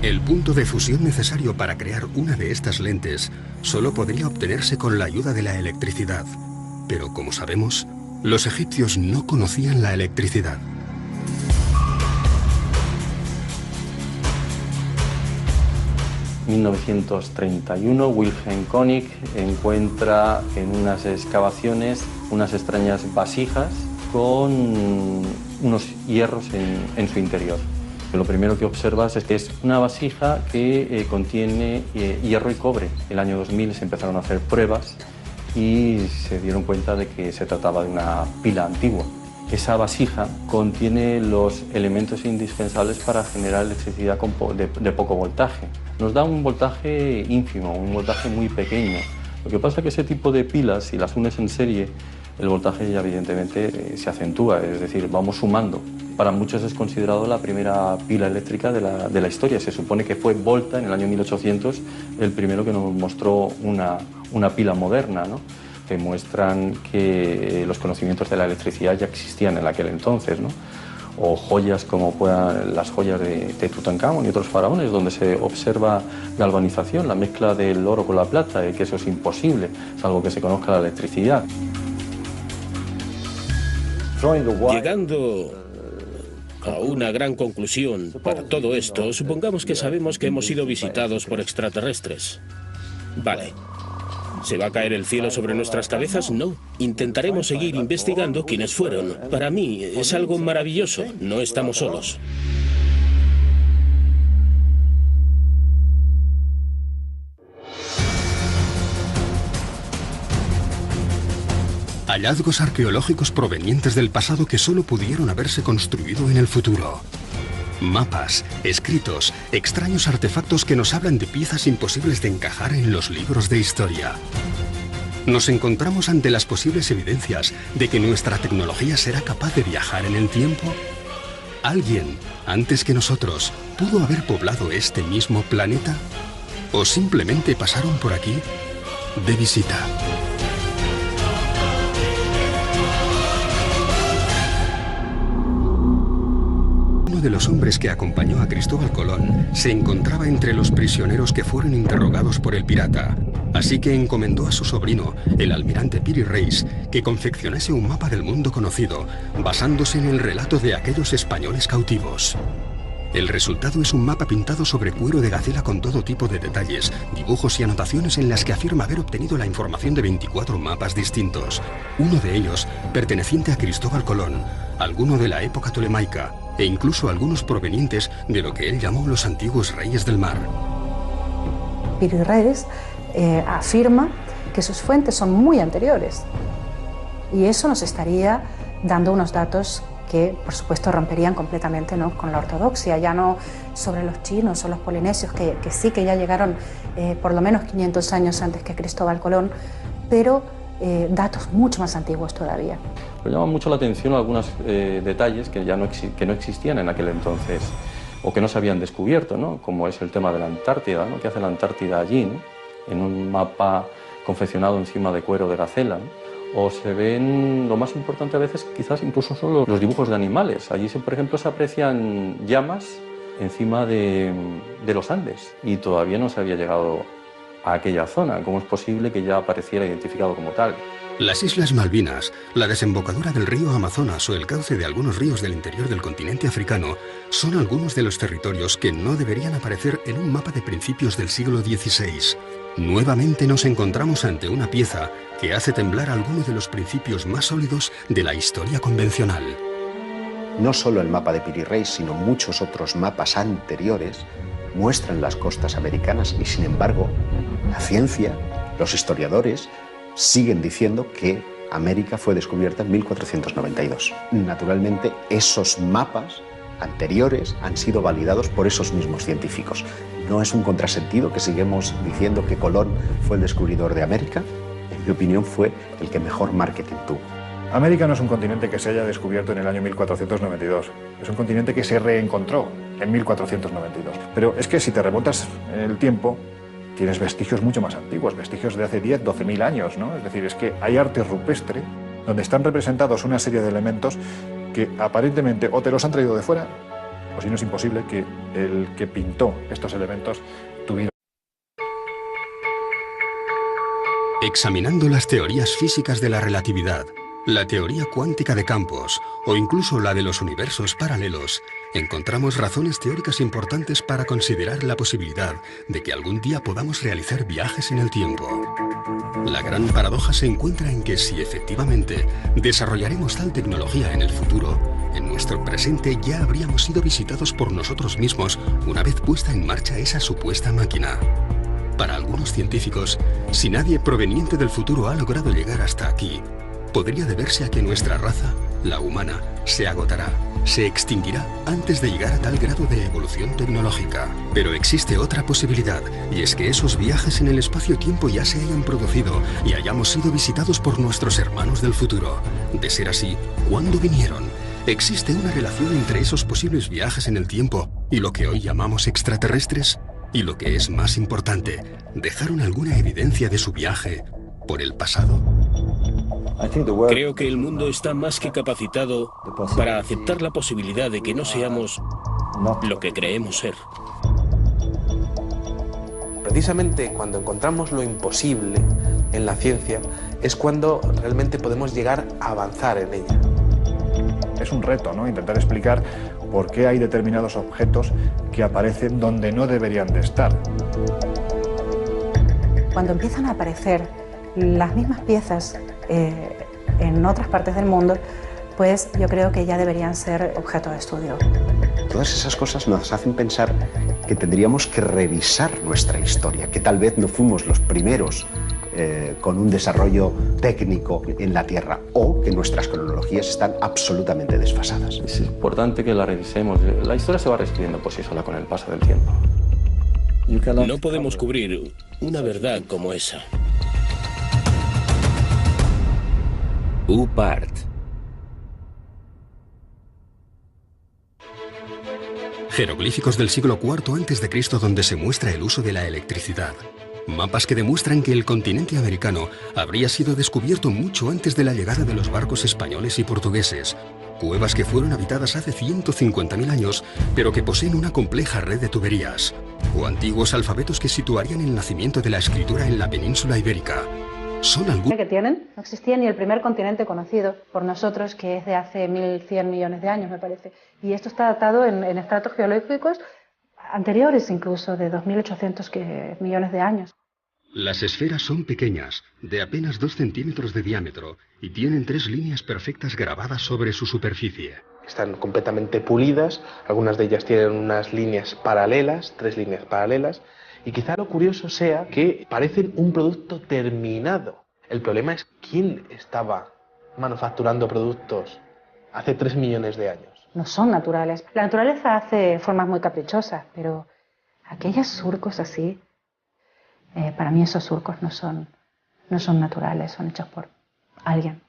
El punto de fusión necesario para crear una de estas lentes solo podría obtenerse con la ayuda de la electricidad. Pero como sabemos, los egipcios no conocían la electricidad. En 1931, Wilhelm König encuentra en unas excavaciones unas extrañas vasijas con unos hierros en su interior. Lo primero que observas es que es una vasija que contiene hierro y cobre. En el año 2000 se empezaron a hacer pruebas y se dieron cuenta de que se trataba de una pila antigua. Esa vasija contiene los elementos indispensables para generar electricidad de poco voltaje. Nos da un voltaje ínfimo, un voltaje muy pequeño. Lo que pasa es que ese tipo de pilas, si las unes en serie, el voltaje ya evidentemente se acentúa, es decir, vamos sumando. Para muchos es considerado la primera pila eléctrica de la historia. Se supone que fue Volta, en el año 1800, el primero que nos mostró una pila moderna, ¿no? Que muestran que los conocimientos de la electricidad ya existían en aquel entonces, ¿no? O joyas como las joyas de Tutankamón y otros faraones, donde se observa galvanización, la mezcla del oro con la plata, y que eso es imposible, salvo que se conozca la electricidad. Llegando a una gran conclusión para todo esto, supongamos que sabemos que hemos sido visitados por extraterrestres. Vale. ¿Se va a caer el cielo sobre nuestras cabezas? No. Intentaremos seguir investigando quiénes fueron. Para mí es algo maravilloso. No estamos solos. Hallazgos arqueológicos provenientes del pasado que solo pudieron haberse construido en el futuro. Mapas, escritos, extraños artefactos que nos hablan de piezas imposibles de encajar en los libros de historia. Nos encontramos ante las posibles evidencias de que nuestra tecnología será capaz de viajar en el tiempo. ¿Alguien, antes que nosotros, pudo haber poblado este mismo planeta? ¿O simplemente pasaron por aquí de visita. Uno de los hombres que acompañó a Cristóbal Colón se encontraba entre los prisioneros que fueron interrogados por el pirata. Así que encomendó a su sobrino, el almirante Piri Reis, que confeccionase un mapa del mundo conocido, basándose en el relato de aquellos españoles cautivos. El resultado es un mapa pintado sobre cuero de gacela con todo tipo de detalles, dibujos y anotaciones en las que afirma haber obtenido la información de 24 mapas distintos. Uno de ellos, perteneciente a Cristóbal Colón, alguno de la época tolemaica, e incluso algunos provenientes de lo que él llamó los antiguos reyes del mar. Piri Reis afirma que sus fuentes son muy anteriores y eso nos estaría dando unos datos que por supuesto romperían completamente, ¿no?, con la ortodoxia, ya no sobre los chinos o los polinesios, que sí que ya llegaron por lo menos 500 años antes que Cristóbal Colón, pero datos mucho más antiguos todavía. Me llama mucho la atención algunos detalles que no existían en aquel entonces o que no se habían descubierto, ¿no?, como es el tema de la Antártida, ¿no?, que hace la Antártida allí, ¿no?, en un mapa confeccionado encima de cuero de gacela, ¿no? O se ven, lo más importante a veces quizás incluso son los dibujos de animales. Allí, por ejemplo, se aprecian llamas encima de los Andes y todavía no se había llegado a aquella zona. ¿Cómo es posible que ya apareciera identificado como tal? Las Islas Malvinas, la desembocadura del río Amazonas o el cauce de algunos ríos del interior del continente africano son algunos de los territorios que no deberían aparecer en un mapa de principios del siglo XVI. Nuevamente nos encontramos ante una pieza que hace temblar algunos de los principios más sólidos de la historia convencional. No solo el mapa de Piri Reis, sino muchos otros mapas anteriores muestran las costas americanas y, sin embargo, la ciencia, los historiadores, siguen diciendo que América fue descubierta en 1492. Naturalmente, esos mapas anteriores han sido validados por esos mismos científicos. No es un contrasentido que sigamos diciendo que Colón fue el descubridor de América. En mi opinión, fue el que mejor marketing tuvo. América no es un continente que se haya descubierto en el año 1492. Es un continente que se reencontró en 1492. Pero es que si te remontas en el tiempo, tienes vestigios mucho más antiguos, vestigios de hace 10, 12.000 años, ¿no? Es decir, es que hay arte rupestre donde están representados una serie de elementos que aparentemente o te los han traído de fuera, o si no es imposible que el que pintó estos elementos tuviera. Examinando las teorías físicas de la relatividad, la teoría cuántica de campos o incluso la de los universos paralelos, encontramos razones teóricas importantes para considerar la posibilidad de que algún día podamos realizar viajes en el tiempo. La gran paradoja se encuentra en que si efectivamente desarrollaremos tal tecnología en el futuro, en nuestro presente ya habríamos sido visitados por nosotros mismos una vez puesta en marcha esa supuesta máquina. Para algunos científicos, si nadie proveniente del futuro ha logrado llegar hasta aquí, podría deberse a que nuestra raza, la humana, se agotará, se extinguirá antes de llegar a tal grado de evolución tecnológica. Pero existe otra posibilidad, y es que esos viajes en el espacio-tiempo ya se hayan producido y hayamos sido visitados por nuestros hermanos del futuro. De ser así, ¿cuándo vinieron? ¿Existe una relación entre esos posibles viajes en el tiempo y lo que hoy llamamos extraterrestres? Y lo que es más importante, ¿dejaron alguna evidencia de su viaje por el pasado? Creo que el mundo está más que capacitado para aceptar la posibilidad de que no seamos lo que creemos ser. Precisamente cuando encontramos lo imposible en la ciencia es cuando realmente podemos llegar a avanzar en ella. Es un reto, ¿no?, intentar explicar por qué hay determinados objetos que aparecen donde no deberían de estar. Cuando empiezan a aparecer las mismas piezas en otras partes del mundo, pues yo creo que ya deberían ser objeto de estudio. Todas esas cosas nos hacen pensar que tendríamos que revisar nuestra historia, que tal vez no fuimos los primeros con un desarrollo técnico en la Tierra, o que nuestras cronologías están absolutamente desfasadas. Es importante que la revisemos. La historia se va reescribiendo por sí sola con el paso del tiempo. No podemos cubrir una verdad como esa. UPART. Jeroglíficos del siglo IV a.C. donde se muestra el uso de la electricidad. Mapas que demuestran que el continente americano habría sido descubierto mucho antes de la llegada de los barcos españoles y portugueses. Cuevas que fueron habitadas hace 150.000 años, pero que poseen una compleja red de tuberías. O antiguos alfabetos que situarían el nacimiento de la escritura en la península ibérica. Son algunos que tienen. No existía ni el primer continente conocido por nosotros, que es de hace 1.100 millones de años, me parece. Y esto está datado en estratos geológicos anteriores, incluso de 2.800 millones de años. Las esferas son pequeñas, de apenas 2 centímetros de diámetro, y tienen 3 líneas perfectas grabadas sobre su superficie. Están completamente pulidas, algunas de ellas tienen unas líneas paralelas, 3 líneas paralelas, y quizá lo curioso sea que parecen un producto terminado. El problema es quién estaba manufacturando productos hace 3 millones de años. No son naturales. La naturaleza hace formas muy caprichosas, pero aquellos surcos así, para mí esos surcos no son naturales, son hechos por alguien.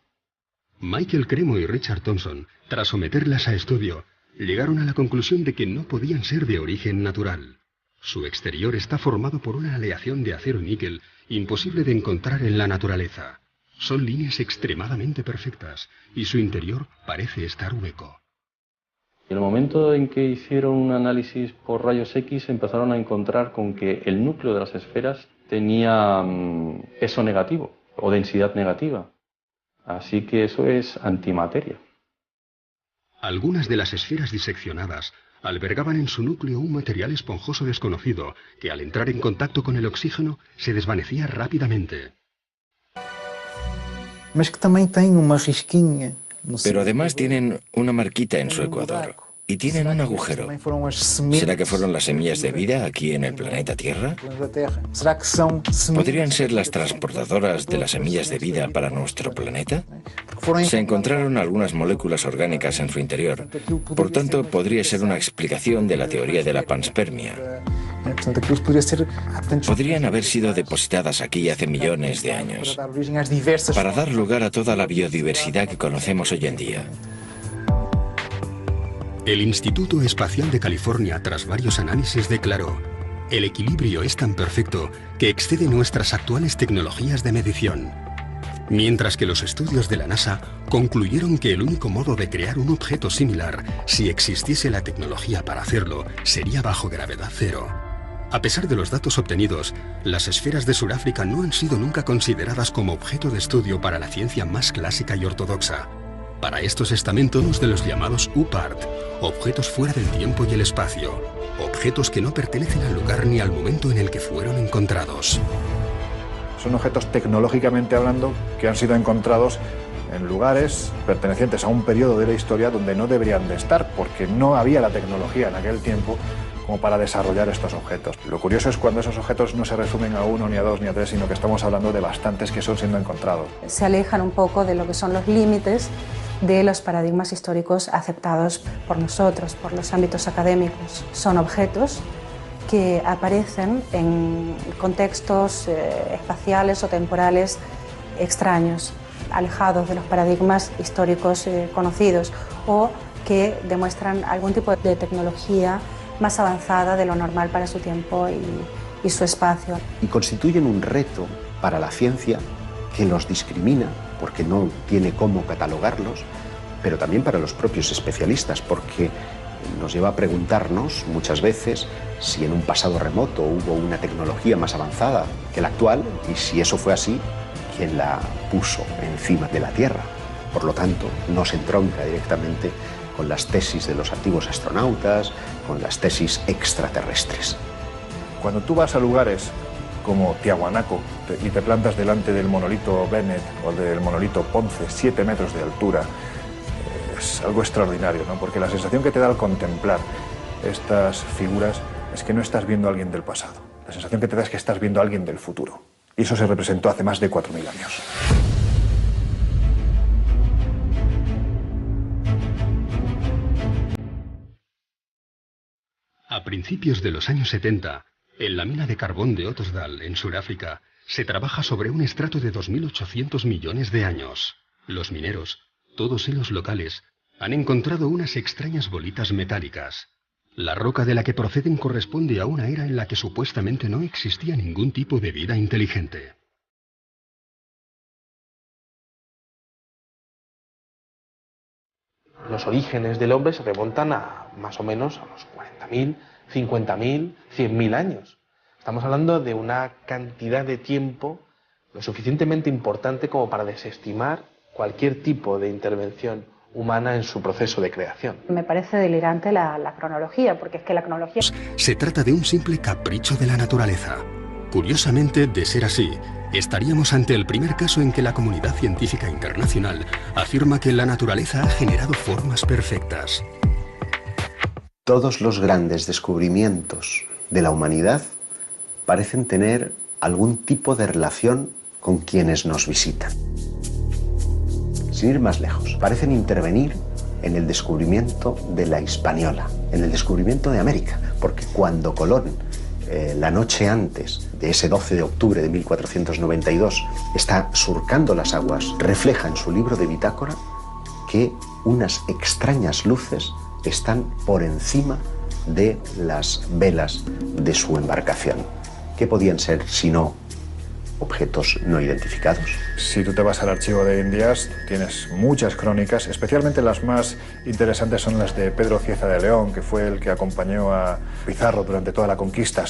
Michael Cremo y Richard Thompson, tras someterlas a estudio, llegaron a la conclusión de que no podían ser de origen natural. Su exterior está formado por una aleación de acero y níquel imposible de encontrar en la naturaleza. Son líneas extremadamente perfectas y su interior parece estar hueco. En el momento en que hicieron un análisis por rayos X empezaron a encontrar con que el núcleo de las esferas tenía peso negativo o densidad negativa. Así que eso es antimateria. Algunas de las esferas diseccionadas albergaban en su núcleo un material esponjoso desconocido que al entrar en contacto con el oxígeno se desvanecía rápidamente. Pero además tienen una marquita en su ecuador y tienen un agujero. ¿Será que fueron las semillas de vida aquí en el planeta Tierra? ¿Podrían ser las transportadoras de las semillas de vida para nuestro planeta? Se encontraron algunas moléculas orgánicas en su interior. Por tanto, podría ser una explicación de la teoría de la panspermia. Podrían haber sido depositadas aquí hace millones de años, para dar lugar a toda la biodiversidad que conocemos hoy en día. El Instituto Espacial de California, tras varios análisis, declaró: el equilibrio es tan perfecto que excede nuestras actuales tecnologías de medición. Mientras que los estudios de la NASA concluyeron que el único modo de crear un objeto similar, si existiese la tecnología para hacerlo, sería bajo gravedad cero. A pesar de los datos obtenidos, las esferas de Sudáfrica no han sido nunca consideradas como objeto de estudio para la ciencia más clásica y ortodoxa. Para estos estamentos de los llamados UPART, objetos fuera del tiempo y el espacio, objetos que no pertenecen al lugar ni al momento en el que fueron encontrados. Son objetos tecnológicamente hablando que han sido encontrados en lugares pertenecientes a un periodo de la historia donde no deberían de estar, porque no había la tecnología en aquel tiempo como para desarrollar estos objetos. Lo curioso es cuando esos objetos no se resumen a 1, ni a 2, ni a 3, sino que estamos hablando de bastantes que son siendo encontrados. Se alejan un poco de lo que son los límites de los paradigmas históricos aceptados por nosotros, por los ámbitos académicos. Son objetos que aparecen en contextos espaciales o temporales extraños, alejados de los paradigmas históricos conocidos, o que demuestran algún tipo de tecnología más avanzada de lo normal para su tiempo y su espacio. Y constituyen un reto para la ciencia que los discrimina porque no tiene cómo catalogarlos, pero también para los propios especialistas, porque nos lleva a preguntarnos muchas veces si en un pasado remoto hubo una tecnología más avanzada que la actual, y si eso fue así, ¿quién la puso encima de la Tierra? Por lo tanto, no se entronca directamente con las tesis de los antiguos astronautas, con las tesis extraterrestres. Cuando tú vas a lugares como Tiahuanaco y te plantas delante del monolito Bennett o del monolito Ponce, 7 metros de altura, es algo extraordinario, ¿no? Porque la sensación que te da al contemplar estas figuras es que no estás viendo a alguien del pasado. La sensación que te da es que estás viendo a alguien del futuro. Y eso se representó hace más de 4.000 años. A principios de los años 70, en la mina de carbón de Ottosdal, en Sudáfrica, se trabaja sobre un estrato de 2.800 millones de años. Los mineros, todos ellos locales, han encontrado unas extrañas bolitas metálicas. La roca de la que proceden corresponde a una era en la que supuestamente no existía ningún tipo de vida inteligente. Los orígenes del hombre se remontan a más o menos a los 40.000, 50.000, 100.000 años. Estamos hablando de una cantidad de tiempo lo suficientemente importante como para desestimar cualquier tipo de intervención humana en su proceso de creación. Me parece delirante la cronología, porque es que la cronología... Se trata de un simple capricho de la naturaleza. Curiosamente, de ser así, estaríamos ante el primer caso en que la comunidad científica internacional afirma que la naturaleza ha generado formas perfectas. Todos los grandes descubrimientos de la humanidad parecen tener algún tipo de relación con quienes nos visitan. Sin ir más lejos, parecen intervenir en el descubrimiento de la Hispaniola, en el descubrimiento de América, porque cuando Colón, la noche antes de ese 12 de octubre de 1492, está surcando las aguas, refleja en su libro de bitácora que unas extrañas luces están por encima de las velas de su embarcación. ¿Qué podían ser sino objetos no identificados? Si tú te vas al archivo de Indias, tienes muchas crónicas, especialmente las más interesantes son las de Pedro Cieza de León, que fue el que acompañó a Pizarro durante toda la conquista.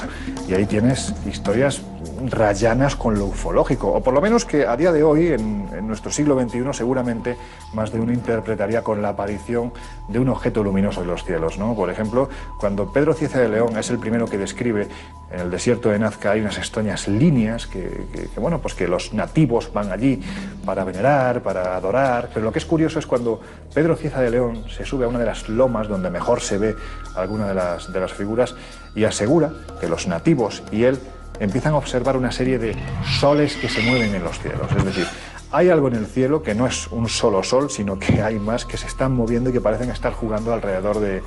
Y ahí tienes historias rayanas con lo ufológico, o por lo menos que a día de hoy, en nuestro siglo XXI, seguramente más de uno interpretaría con la aparición de un objeto luminoso en los cielos, ¿no? Por ejemplo, cuando Pedro Cieza de León es el primero que describe en el desierto de Nazca hay unas extrañas líneas que los nativos van allí para venerar, para adorar, pero lo que es curioso es cuando Pedro Cieza de León se sube a una de las lomas donde mejor se ve alguna de las figuras y asegura que los nativos y él empiezan a observar una serie de soles que se mueven en los cielos, es decir, hay algo en el cielo que no es un solo sol, sino que hay más que se están moviendo y que parecen estar jugando alrededor de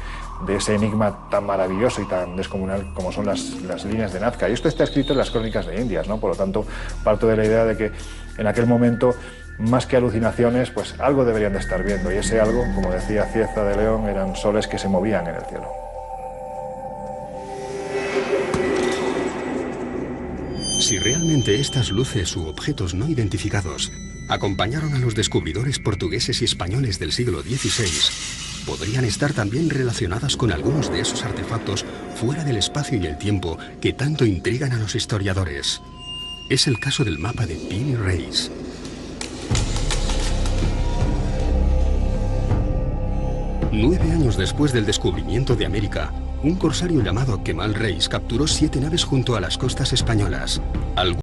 ese enigma tan maravilloso y tan descomunal como son las líneas de Nazca. Y esto está escrito en las crónicas de Indias, ¿no? Por lo tanto, parto de la idea de que en aquel momento, más que alucinaciones, pues algo deberían de estar viendo. Y ese algo, como decía Cieza de León, eran soles que se movían en el cielo. Si realmente estas luces u objetos no identificados acompañaron a los descubridores portugueses y españoles del siglo XVI, podrían estar también relacionadas con algunos de esos artefactos fuera del espacio y el tiempo que tanto intrigan a los historiadores. Es el caso del mapa de Piri Reis. Nueve años después del descubrimiento de América, un corsario llamado Kemal Reis capturó 7 naves junto a las costas españolas.